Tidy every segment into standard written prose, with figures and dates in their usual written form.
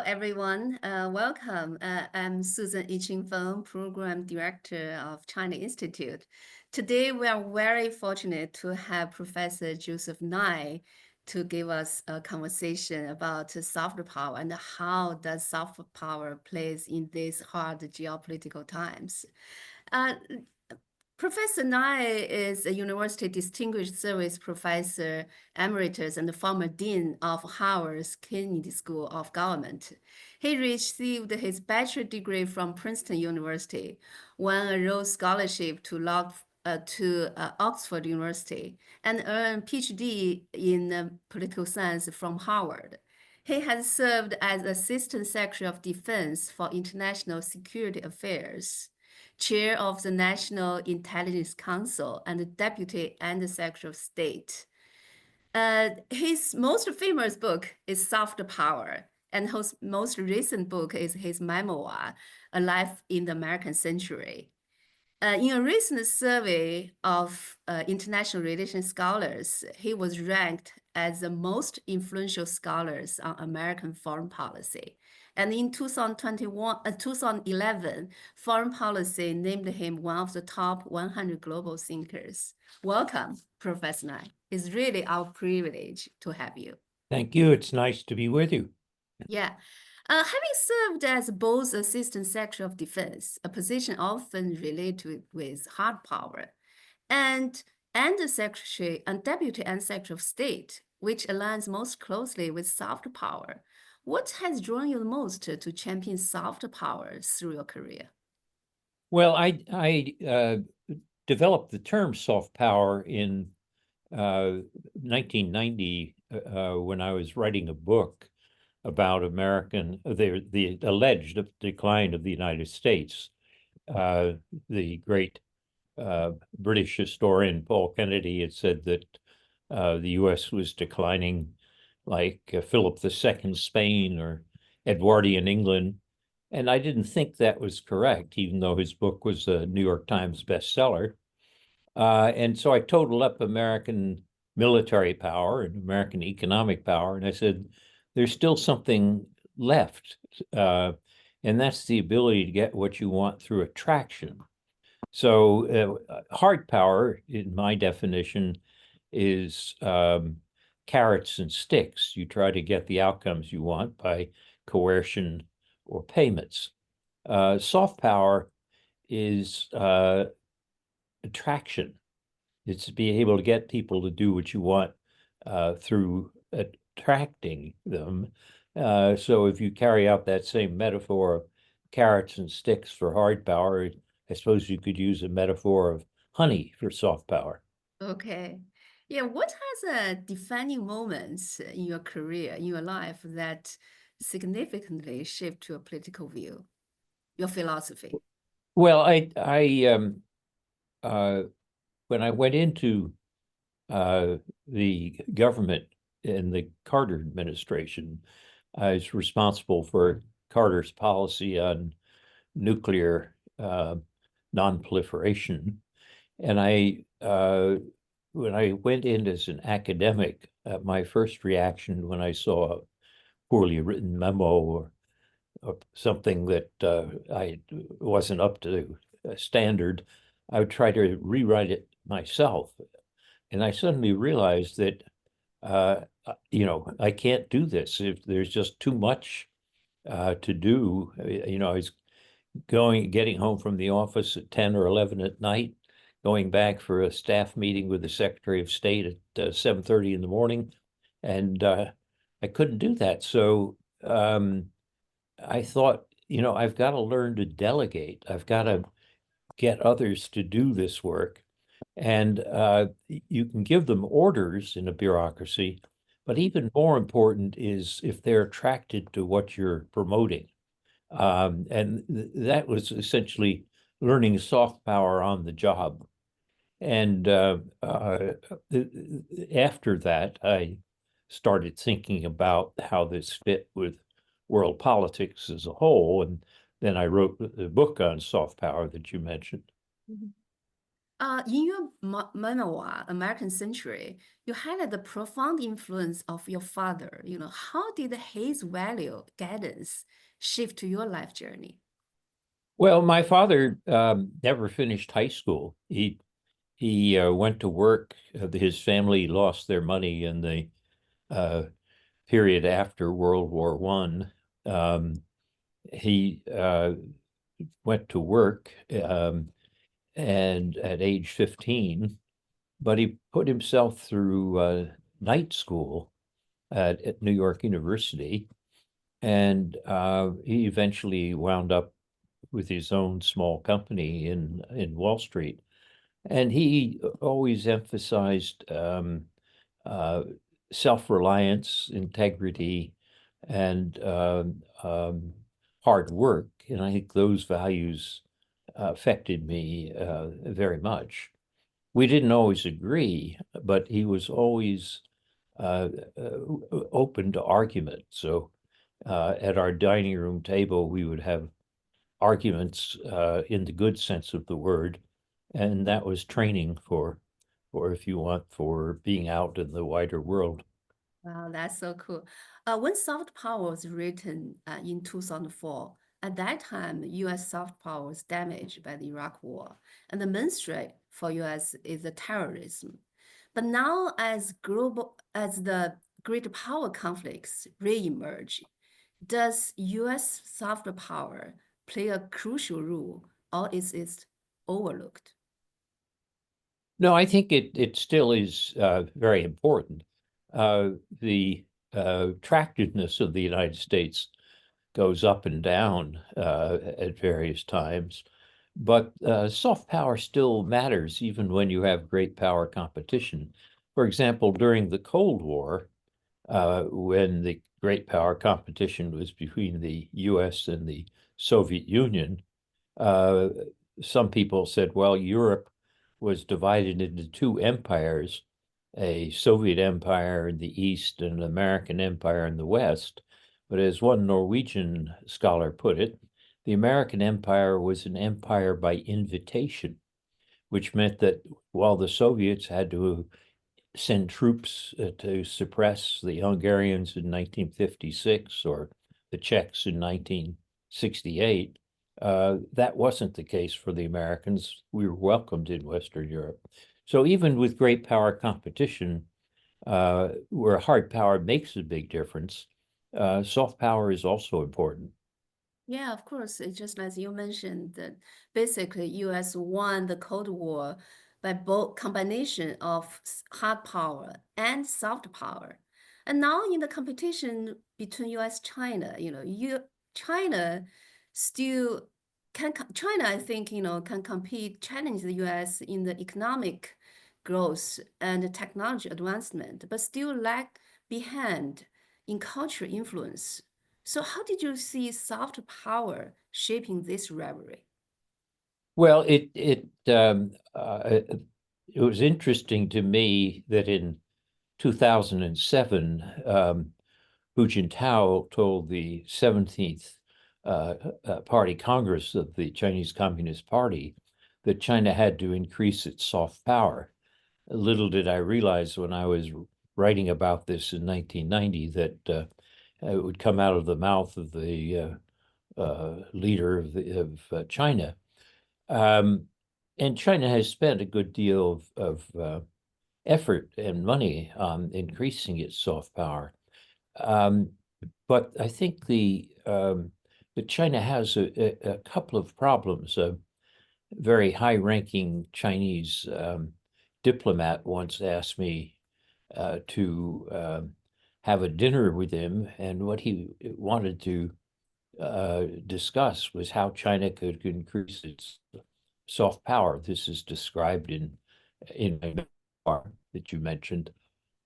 Everyone. Welcome. I'm Susan Yuqing Feng, Program Director of China Institute. Today, we are very fortunate to have Professor Joseph Nye to give us a conversation about soft power and how does soft power plays in these hard geopolitical times. Uh, Professor Nye is a University Distinguished Service Professor Emeritus and former Dean of Howard's Kennedy School of Government. He received his bachelor degree from Princeton University, won a Rhodes Scholarship to Oxford University, and earned PhD in political science from Harvard. He has served as Assistant Secretary of Defense for International Security Affairs, Chair of the National Intelligence Council, and Deputy Under-Secretary of State. His most famous book is Soft Power, and his most recent book is his memoir, A Life in the American Century. In a recent survey of international relations scholars, he was ranked as the most influential scholars on American foreign policy. And in 2011, Foreign Policy named him one of the top 100 global thinkers. Welcome, Professor Nye. It's really our privilege to have you. Thank you. It's nice to be with you. Yeah. Having served as both Assistant Secretary of Defense, a position often related with hard power, and Secretary and Deputy Secretary of State, which aligns most closely with soft power, what has drawn you the most to champion soft power through your career? Well, I developed the term soft power in 1990 when I was writing a book about the alleged decline of the United States. The great British historian Paul Kennedy had said that the U.S. was declining like Philip II Spain or Edwardian England. And I didn't think that was correct, even though his book was a New York Times bestseller. And so I totaled up American military power and American economic power, and I said, there's still something left, and that's the ability to get what you want through attraction. So hard power, in my definition, is carrots and sticks. You try to get the outcomes you want by coercion or payments. Soft power is attraction. It's to be able to get people to do what you want through attracting them. So if you carry out that same metaphor of carrots and sticks for hard power, I suppose you could use a metaphor of honey for soft power. Okay. Yeah, what has defining moments in your career, in your life, that significantly shift your political view, your philosophy? Well, when I went into the government in the Carter administration, I was responsible for Carter's policy on nuclear non-proliferation. And when I went in as an academic, my first reaction when I saw a poorly written memo or something that I wasn't up to standard, I would try to rewrite it myself. And I suddenly realized that, I can't do this if there's just too much to do. I was getting home from the office at 10 or 11 at night, going back for a staff meeting with the Secretary of State at 7:30 in the morning. And I couldn't do that. So I thought, I've got to learn to delegate. I've got to get others to do this work. And you can give them orders in a bureaucracy, but even more important is if they're attracted to what you're promoting. And that was essentially learning soft power on the job. And after that, I started thinking about how this fit with world politics as a whole. And then I wrote the book on soft power that you mentioned. Mhm. In your memoir, American Century, you highlight the profound influence of your father. How did his value guidance shift to your life journey? Well, my father never finished high school. He went to work. His family lost their money in the uh, period after World War One. He went to work and at age 15, but he put himself through night school at New York University, and he eventually wound up with his own small company in Wall Street. And he always emphasized uh, self-reliance, integrity, and hard work. And I think those values affected me very much. We didn't always agree, but he was always uh, open to argument. So at our dining room table, we would have arguments in the good sense of the word, and that was training for if you want, for being out in the wider world. Wow, that's so cool. When soft power was written in 2004, at that time, U.S. soft power was damaged by the Iraq War, and the mainstream for U.S. is the terrorism. But now, as the great power conflicts reemerge, does U.S. soft power play a crucial role, or is it overlooked? No, I think it still is very important. The attractiveness of the United States goes up and down at various times, but soft power still matters even when you have great power competition. For example, during the Cold War, when the great power competition was between the US and the Soviet Union, uh, some people said, well, Europe was divided into two empires, a Soviet empire in the East and an American empire in the West. But as one Norwegian scholar put it, the American empire was an empire by invitation, which meant that while the Soviets had to send troops to suppress the Hungarians in 1956 or the Czechs in 1968. That wasn't the case for the Americans. We were welcomed in Western Europe. So even with great power competition, where hard power makes a big difference, soft power is also important. Yeah, of course. It's just as you mentioned that basically US won the Cold War by both combination of hard power and soft power. And now in the competition between US China, China still China, I think, can compete, challenge the US in the economic growth and technology advancement, but still lag behind in cultural influence. So how did you see soft power shaping this rivalry? Well, it was interesting to me that in 2007, Hu Jintao told the 17th Party Congress of the Chinese Communist Party that China had to increase its soft power. Little did I realize when I was writing about this in 1990 that it would come out of the mouth of the leader of China. Um, and China has spent a good deal of effort and money on increasing its soft power. Um, but I think that China has a couple of problems. A very high-ranking Chinese diplomat once asked me to have a dinner with him, and what he wanted to discuss was how China could increase its soft power. This is described in my memoir that you mentioned.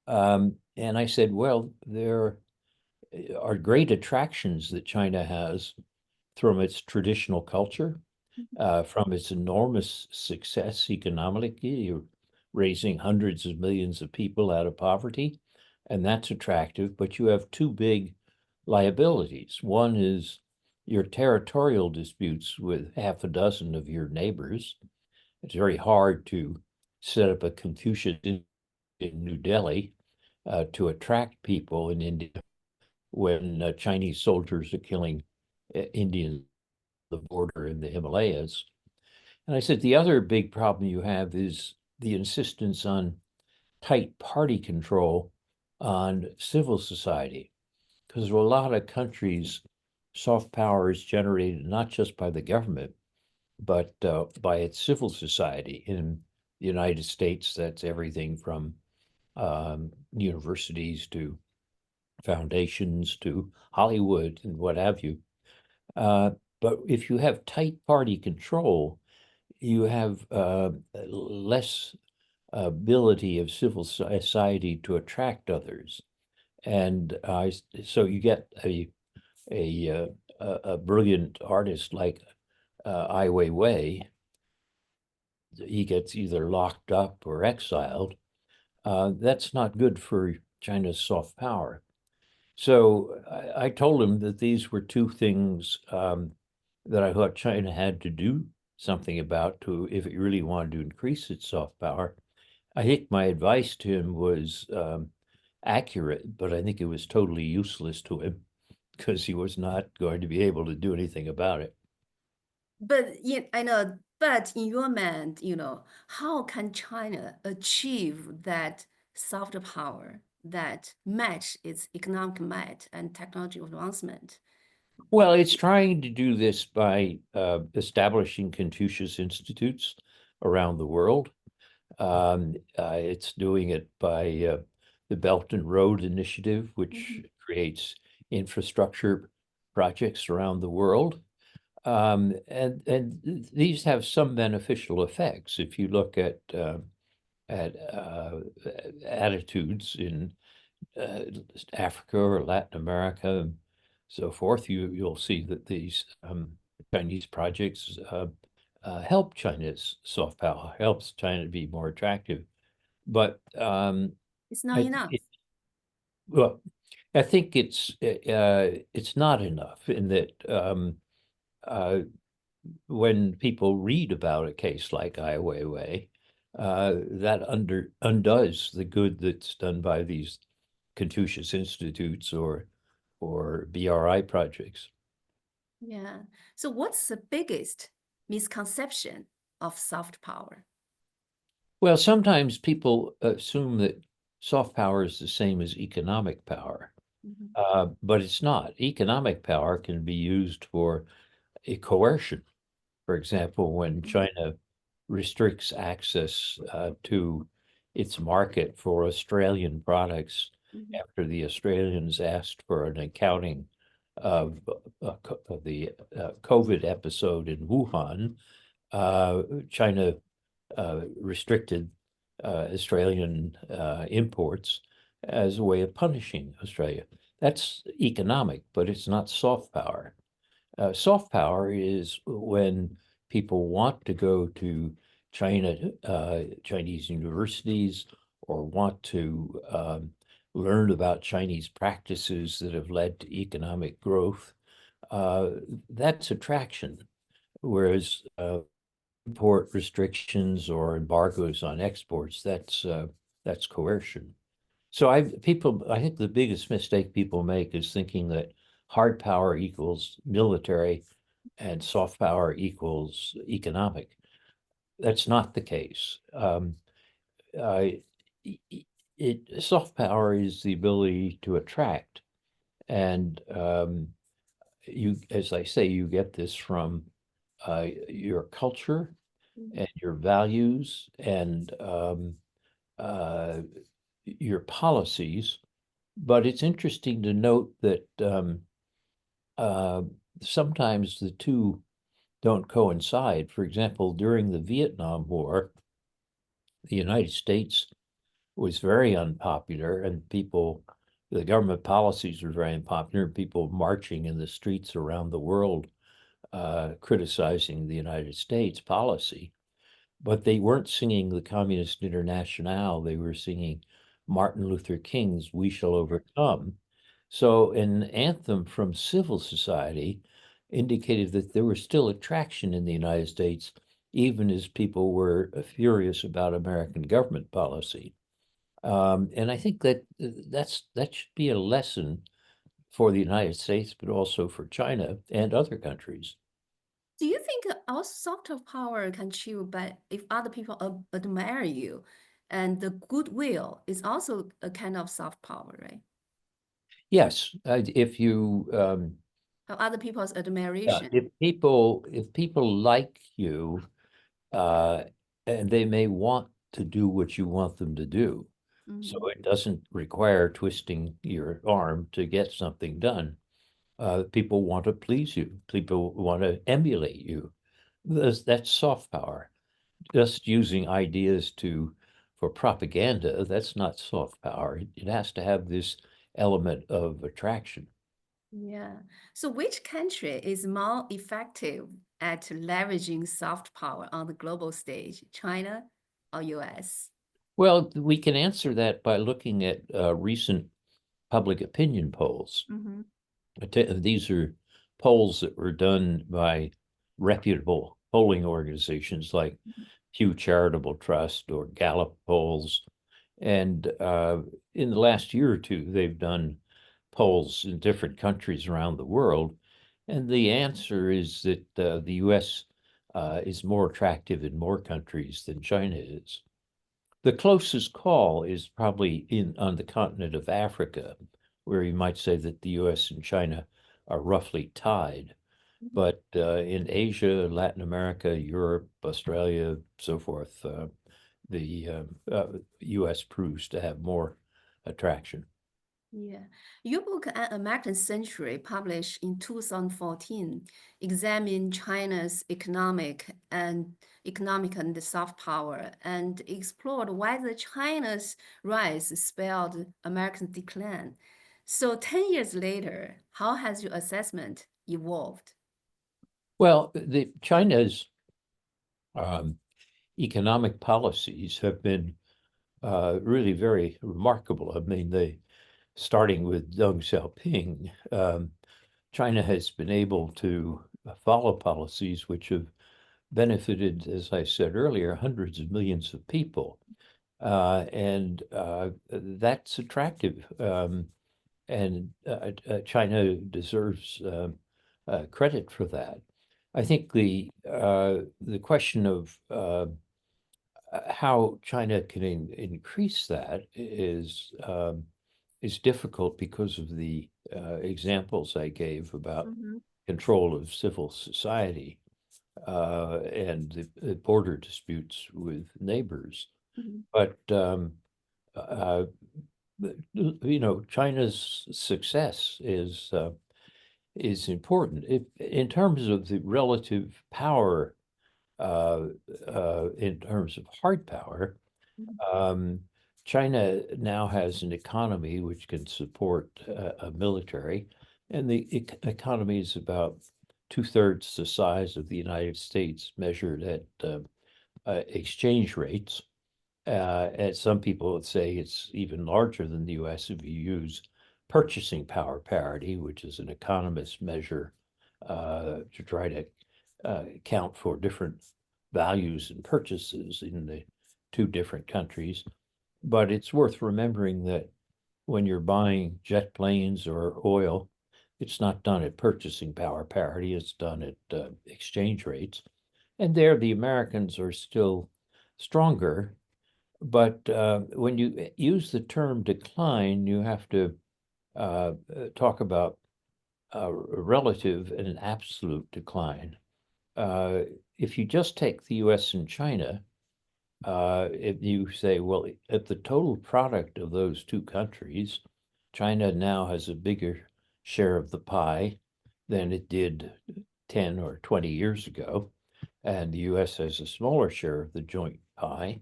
And I said, well, there are great attractions that China has from its traditional culture, from its enormous success economically, raising hundreds of millions of people out of poverty, and that's attractive. But you have two big liabilities. One is your territorial disputes with half a dozen of your neighbors, It's very hard to set up a Confucius in New Delhi to attract people in India when Chinese soldiers are killing Indians at the border in the Himalayas. And I said, the other big problem you have is the insistence on tight party control on civil society. Because a lot of countries, soft power is generated not just by the government, but by its civil society. In the United States, that's everything from universities to foundations to Hollywood and what have you. Uh, but if you have tight party control, you have less ability of civil society to attract others. And so you get a, a brilliant artist like Ai Weiwei. He gets either locked up or exiled. That's not good for China's soft power. So I told him that these were two things that I thought China had to do something about to, if it really wanted to increase its soft power. I think my advice to him was accurate, but I think it was totally useless to him because he was not going to be able to do anything about it. But yeah, I know, but in your mind, how can China achieve that soft power that match its economic might and technology advancement? Well, it's trying to do this by establishing Confucius institutes around the world. It's doing it by the Belt and Road Initiative, which creates infrastructure projects around the world. And these have some beneficial effects. If you look at attitudes in uh, Africa or Latin America and so forth, you'll see that these Chinese projects help China's soft power, helps China be more attractive. But It's not I, enough. it, well, I think it's not enough in that uh, when people read about a case like Ai Weiwei, that undoes the good that's done by these Confucius Institutes or BRI projects. Yeah. So what's the biggest misconception of soft power? Well, sometimes people assume that soft power is the same as economic power, Mhm. but it's not. Economic power can be used for a coercion. For example, when China restricts access to its market for Australian products Mhm. after the Australians asked for an accounting of, of the COVID episode in Wuhan, China restricted Australian imports as a way of punishing Australia. That's economic, but it's not soft power. Soft power is when people want to go to China, Chinese universities, or want to learn about Chinese practices that have led to economic growth. Uh, that's attraction, whereas import restrictions or embargoes on exports, that's coercion. So I think the biggest mistake people make is thinking that hard power equals military and soft power equals economic. That's not the case. I, Soft power is the ability to attract, and as I say, you get this from your culture Mhm. and your values and uh, your policies. But it's interesting to note that uh, sometimes the two don't coincide. For example, during the Vietnam War, the United States was very unpopular, and the government policies were very unpopular, people marching in the streets around the world criticizing the United States policy. But they weren't singing the Communist Internationale. They were singing Martin Luther King's We Shall Overcome. So an anthem from civil society indicated that there was still attraction in the United States, even as people were furious about American government policy. And I think that that should be a lesson for the United States, but also for China and other countries. Do you think our soft power can chill, but if other people admire you, and the goodwill is also a kind of soft power, right? Yes, if you Of other people's yeah, admiration. if people like you, uh, and they may want to do what you want them to do. So Hmm. it doesn't require twisting your arm to get something done. People want to please you. People want to emulate you. That's soft power. Just using ideas for propaganda, that's not soft power. It has to have this element of attraction. Yeah. So which country is more effective at leveraging soft power on the global stage, China or US? Well, we can answer that by looking at recent public opinion polls. Hmm. These are polls that were done by reputable polling organizations like Pew Charitable Trust or Gallup polls. And in the last year or two, they've done polls in different countries around the world. And the answer is that the US is more attractive in more countries than China is. The closest call is probably on the continent of Africa, where you might say that the US and China are roughly tied. But in Asia, Latin America, Europe, Australia, so forth, the US proves to have more attraction. Yeah. Your book, An American Century, published in 2014, examined China's economic and soft power and explored whether China's rise spelled American decline. So 10 years later, how has your assessment evolved? Well, the China's um, economic policies have been really very remarkable. I mean, starting with Deng Xiaoping, China has been able to follow policies which have benefited, as I said earlier, hundreds of millions of people. And that's attractive. And China deserves credit for that. I think the question of how China can increase that is difficult because of the examples I gave about Mhm, control of civil society and the border disputes with neighbors. mhm, But uh, China's success is important. In terms of the relative power, uh, in terms of hard power, mhm. um, China now has an economy which can support a military, and the economy is about two-thirds the size of the United States, measured at exchange rates. And some people would say it's even larger than the US if you use purchasing power parity, which is an economist measure to try to count for different values and purchases in the two different countries. But it's worth remembering that when you're buying jet planes or oil, it's not done at purchasing power parity, it's done at exchange rates. And there, the Americans are still stronger, but when you use the term decline, you have to talk about a relative and an absolute decline. Uh, if you just take the US and China, if you say, well, at the total product of those two countries, China now has a bigger share of the pie than it did 10 or 20 years ago, and the US has a smaller share of the joint pie,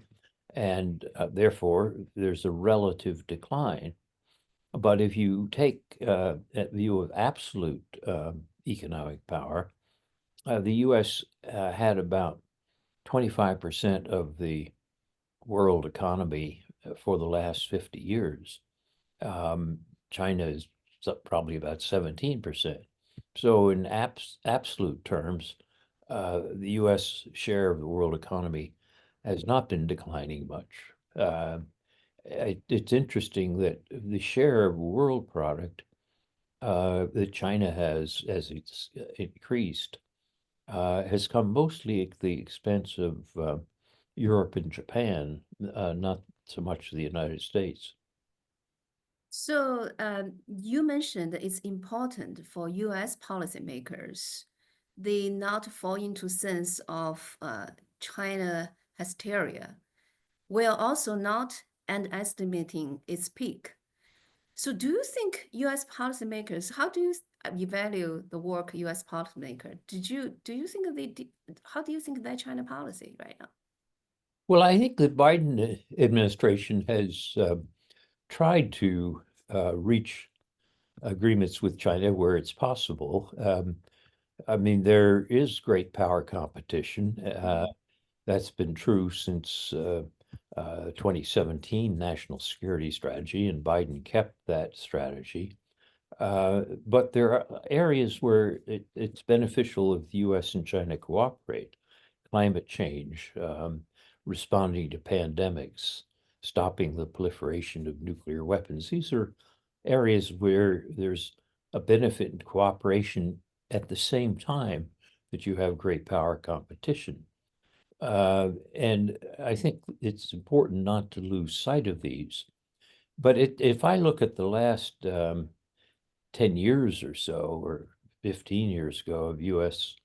and therefore there's a relative decline. But if you take that view of absolute economic power, the US had about 25% of the world economy for the last 50 years. Um, China is probably about 17%. So in absolute terms, the U.S. share of the world economy has not been declining much. It's interesting that the share of world product that China has, as it's increased, has come mostly at the expense of Europe and Japan, not so much the United States. So you mentioned that it's important for U.S. policymakers they not fall into sense of China hysteria, while also not underestimating its peak. So do you think U.S. policymakers, how do you evaluate the work U.S. policymaker? Do you think how do you think that China policy right now? Well, I think the Biden administration has tried to reach agreements with China where it's possible. I mean, there is great power competition. That's been true since 2017 national security strategy, and Biden kept that strategy. But there are areas where it's beneficial if the U.S. and China cooperate. Climate change, responding to pandemics, stopping the proliferation of nuclear weapons. These are areas where there's a benefit in cooperation at the same time that you have great power competition. And I think it's important not to lose sight of these. But if I look at the last 10 years or so, or 15 years ago of US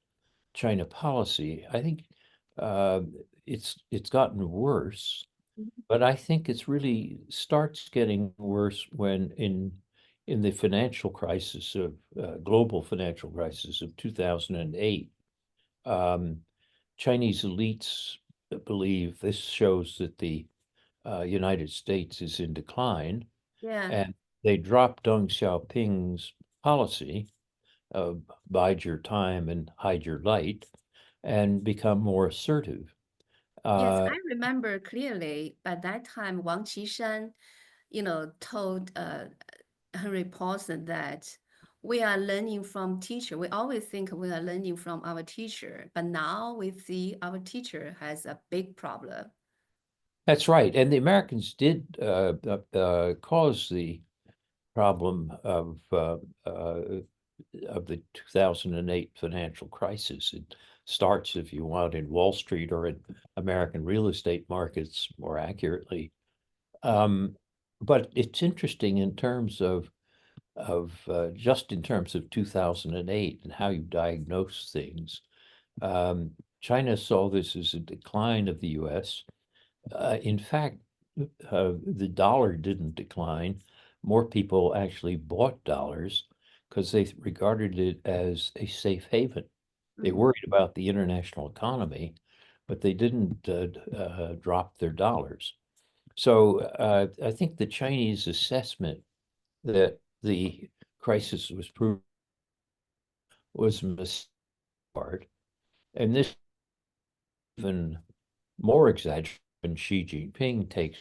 China policy, I think uh, it's gotten worse. But I think it's really starts getting worse when in the financial crisis of global financial crisis of 2008, um, Chinese elites believe this shows that the United States is in decline, Yeah. and they dropped Deng Xiaoping's policy of bide your time and hide your light, and become more assertive. Yes, Uh, I remember clearly by that time Wang Qishan, told Henry Paulson that we are learning from teacher. We always think we are learning from our teacher, but now we see our teacher has a big problem. that's right, and the Americans did cause the problem of the 2008 financial crisis. It starts, if you want, in Wall Street or in American real estate markets, more accurately. Um, but it's interesting in terms of just in terms of 2008 and how you diagnose things. China saw this as a decline of the U.S. In fact, the dollar didn't decline. More people actually bought dollars because they regarded it as a safe haven. They Mhm. worried about the international economy, but they didn't drop their dollars. So I think the Chinese assessment that the crisis was proved was a mistake, and this even more exaggerated when Xi Jinping takes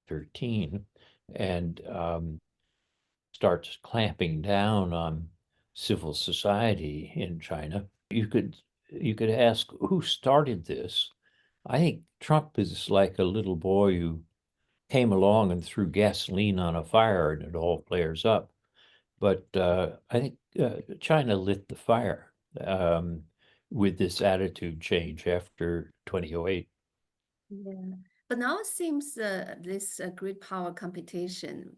13 and starts clamping down on civil society in China. You could ask who started this. I think Trump is like a little boy who came along and threw gasoline on a fire and it all flares up. But I think China lit the fire with this attitude change after 2008. Yeah. But now it seems this great power competition,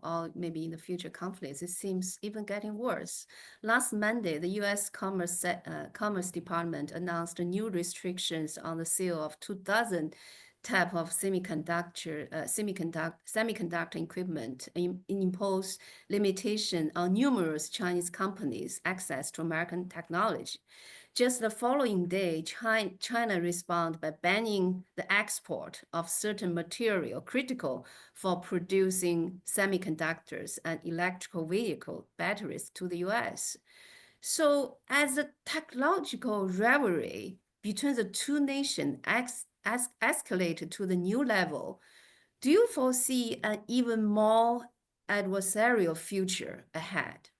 or maybe in the future conflicts, it seems even getting worse. Last Monday, the U.S. Commerce Department announced new restrictions on the sale of 2 dozen type of semiconductor equipment and impose limitation on numerous Chinese companies' access to American technology. Just the following day, China responded by banning the export of certain material critical for producing semiconductors and electrical vehicle batteries to the US. So, as the technological rivalry between the two nations escalated to the new level, do you foresee an even more adversarial future ahead?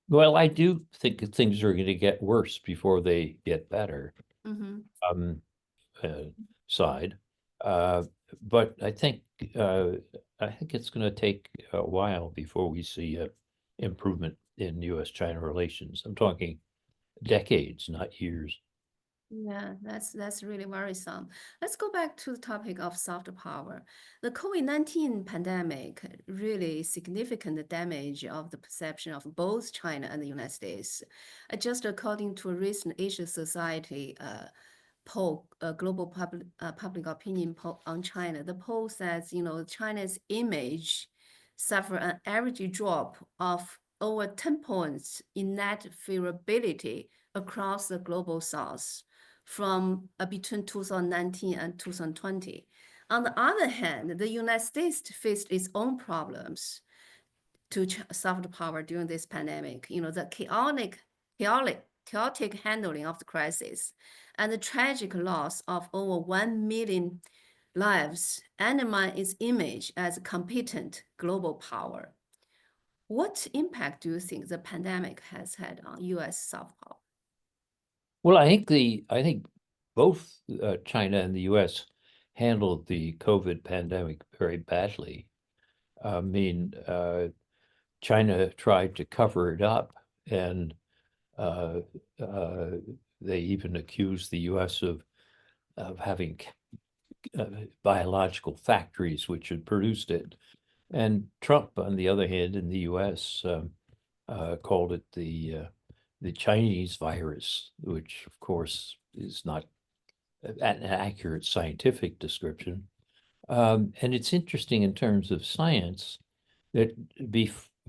Well, I do think that things are going to get worse before they get better. Mm-hmm. Um, uh, Side, uh, but uh, I think it's going to take a while before we see a improvement in U.S. China relations. I'm talking decades, not years. Yeah, that's really worrisome. Let's go back to the topic of soft power. The COVID-19 pandemic really significant damage of the perception of both China and the United States. Just according to a recent Asia Society poll, global public opinion poll on China, the poll says, China's image suffer an average drop of over 10 points in net favorability across the global south from between 2019 and 2020. On the other hand, the United States faced its own problems to soft power during this pandemic. The chaotic handling of the crisis and the tragic loss of over 1 million lives undermine its image as a competent global power. What impact do you think the pandemic has had on U.S. soft power? Well, I think both China and the U.S. handled the COVID pandemic very badly. I mean, China tried to cover it up, and uh, uh, they even accused the U.S. of having uh, biological factories which had produced it. And Trump, on the other hand, in the U.S., called it the Chinese virus, which of course is not an accurate scientific description. And it's interesting in terms of science that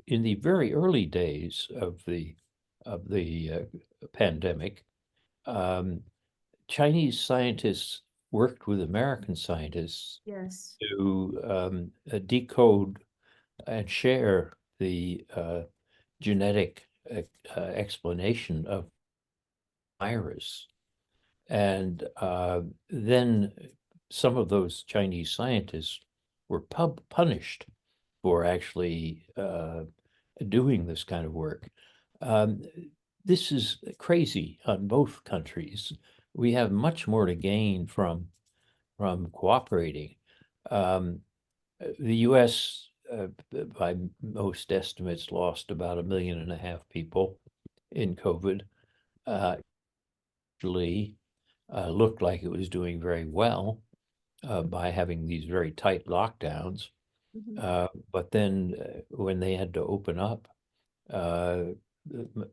in the very early days of the pandemic, um, Chinese scientists worked with American scientists Yes. to decode and share the genetic explanation of virus. And then some of those Chinese scientists were punished for actually doing this kind of work. Um, this is crazy on both countries. We have much more to gain from cooperating. Um, the U.S., by most estimates, lost about 1.5 million people in COVID. Actually, looked like it was doing very well by having these very tight lockdowns. Mhm. But then when they had to open up, uh,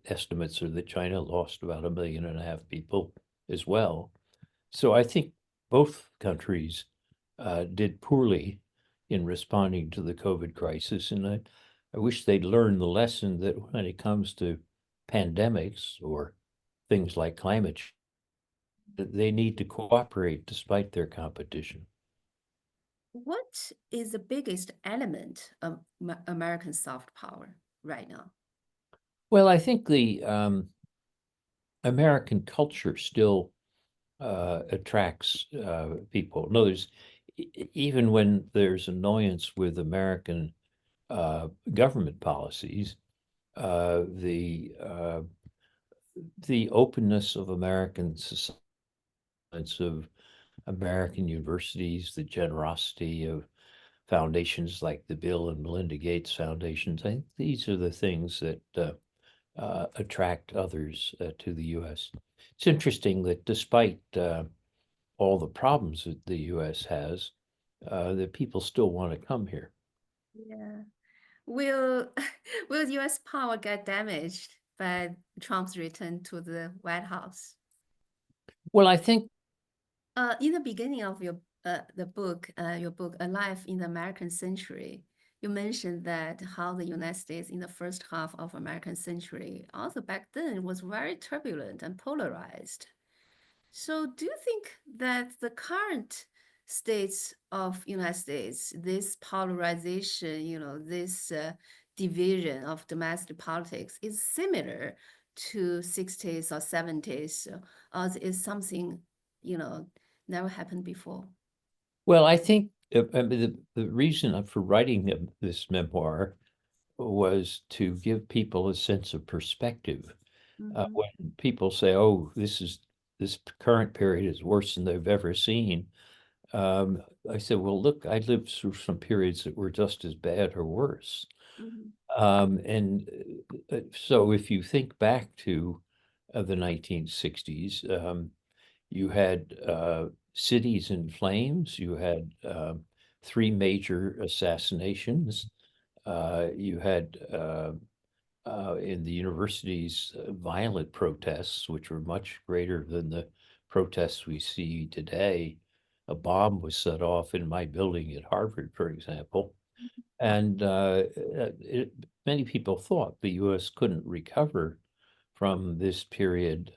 estimates are that China lost about 1.5 million people as well. So I think both countries did poorly in responding to the COVID crisis. And I wish they'd learned the lesson that when it comes to pandemics or things like climate change, that they need to cooperate despite their competition. What is the biggest element of American soft power right now? Well, I think the American culture still attracts people. No, even when there's annoyance with American government policies, uh, the uh, the openness of American society, of American universities, the generosity of foundations like the Bill and Melinda Gates Foundations. I think these are the things that attract others to the U.S. It's interesting that despite all the problems that the U.S. has, that people still want to come here. Yeah. Will will U.S. power get damaged by Trump's return to the White House? Well, I think, In the beginning of your book Alive in the American Century, you mentioned that how the United States in the first half of American century, also back then, was very turbulent and polarized. So do you think that the current states of United States, this polarization, this division of domestic politics is similar to 60s or 70s, or is something, you know, never happened before? well, I think the reason for writing this memoir was to give people a sense of perspective. Mm-hmm. When people say, "Oh, this current period is worse than they've ever seen," um, I said, "Well, look, I lived through some periods that were just as bad or worse." Mm-hmm. And so if you think back to the 1960s, you had cities in flames, you had three major assassinations, you had in the universities violent protests, which were much greater than the protests we see today. A bomb was set off in my building at Harvard, for example. And many people thought the U.S. couldn't recover from this period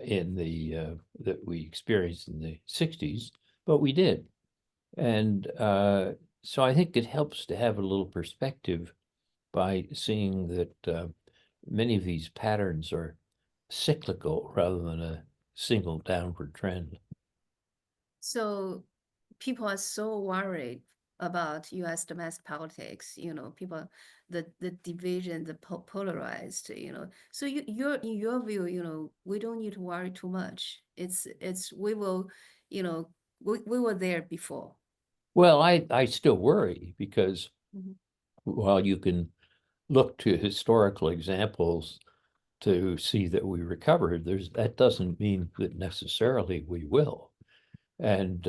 in the that we experienced in the 60s, but we did. And so I think it helps to have a little perspective by seeing that many of these patterns are cyclical rather than a single downward trend. So people are so worried about U.S. domestic politics, people, the division, the polarized. So in your view, we don't need to worry too much. We will, we were there before. Well, I still worry because Mhm. while you can look to historical examples to see that we recovered, that doesn't mean that necessarily we will. And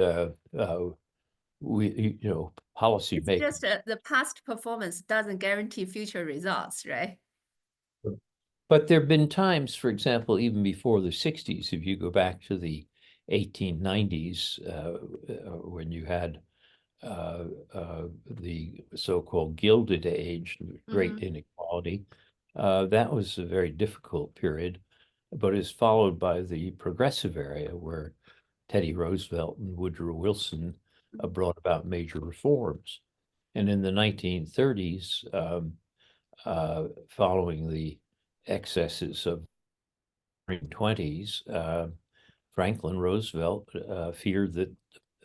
policy It's makers. just the past performance doesn't guarantee future results, right? But there have been times, for example, even before the 60s, if you go back to the 1890s, when you had the so-called Gilded Age, great Mm-hmm. inequality, that was a very difficult period, but is followed by the progressive area where Teddy Roosevelt and Woodrow Wilson brought about major reforms. And in the 1930s, following the excesses of the 20s, Franklin Roosevelt feared that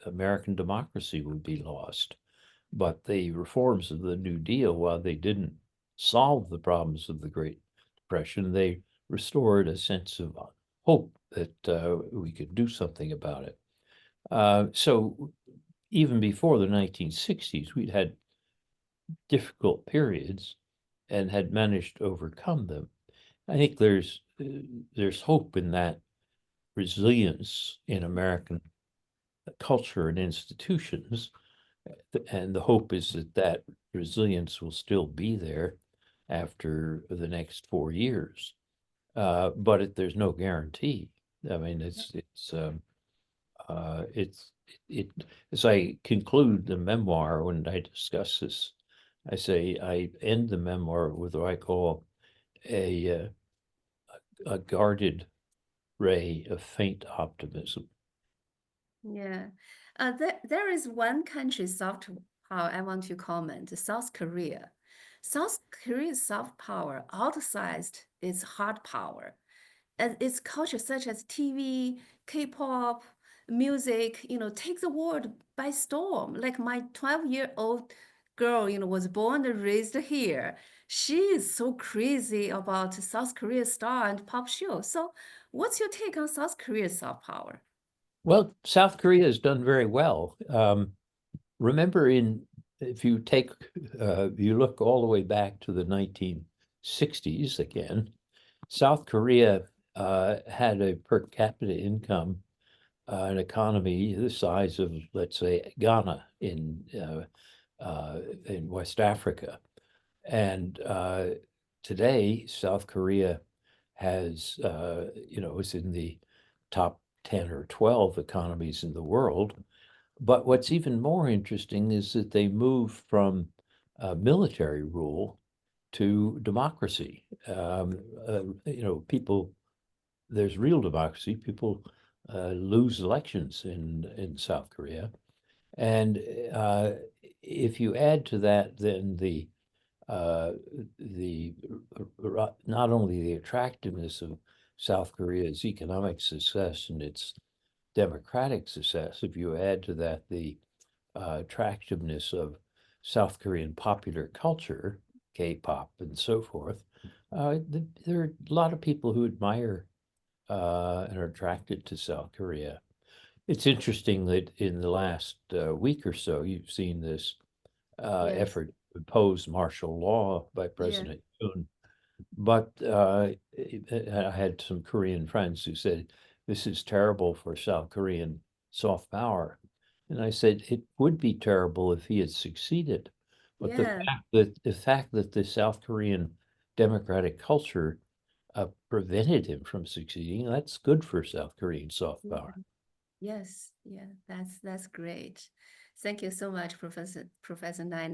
American democracy would be lost. But the reforms of the New Deal, while they didn't solve the problems of the Great Depression, they restored a sense of hope that we could do something about it. So even before the 1960s, we'd had difficult periods and had managed to overcome them. I think there's hope in that resilience in American culture and institutions, and the hope is that that resilience will still be there after the next 4 years. But there's no guarantee. I mean, it's it as I conclude the memoir when I discuss this, I say I end the memoir with what I call a a guarded ray of faint optimism. Yeah. There is one country soft power I want to comment, South Korea. South Korea's soft power outsized its hard power. And its culture, such as TV, K-pop, music, take the world by storm. Like my 12-year-old girl, was born and raised here. She is so crazy about South Korea star and pop show. So what's your take on South Korea's soft power? Well, South Korea has done very well. Remember, if you you look all the way back to the 1960s again, South Korea had a per capita income, an economy the size of, let's say, Ghana in West Africa. And today, South Korea is in the top 10 or 12 economies in the world. But what's even more interesting is that they move from military rule to democracy. There's real democracy. People lose elections in South Korea. And if you add to that, then uh, the not only the attractiveness of South Korea's economic success and its democratic success, if you add to that the attractiveness of South Korean popular culture, K-pop and so forth. There are a lot of people who admire and are attracted to South Korea. It's interesting that in the last week or so, you've seen this Yes. effort to impose martial law by Yeah. President Yoon. But I had some Korean friends who said, this is terrible for South Korean soft power. And I said, it would be terrible if he had succeeded. But Yeah. the fact that the South Korean democratic culture prevented him from succeeding, that's good for South Korean soft power. Yes. Yeah. That's great. Thank you so much, Professor Nai.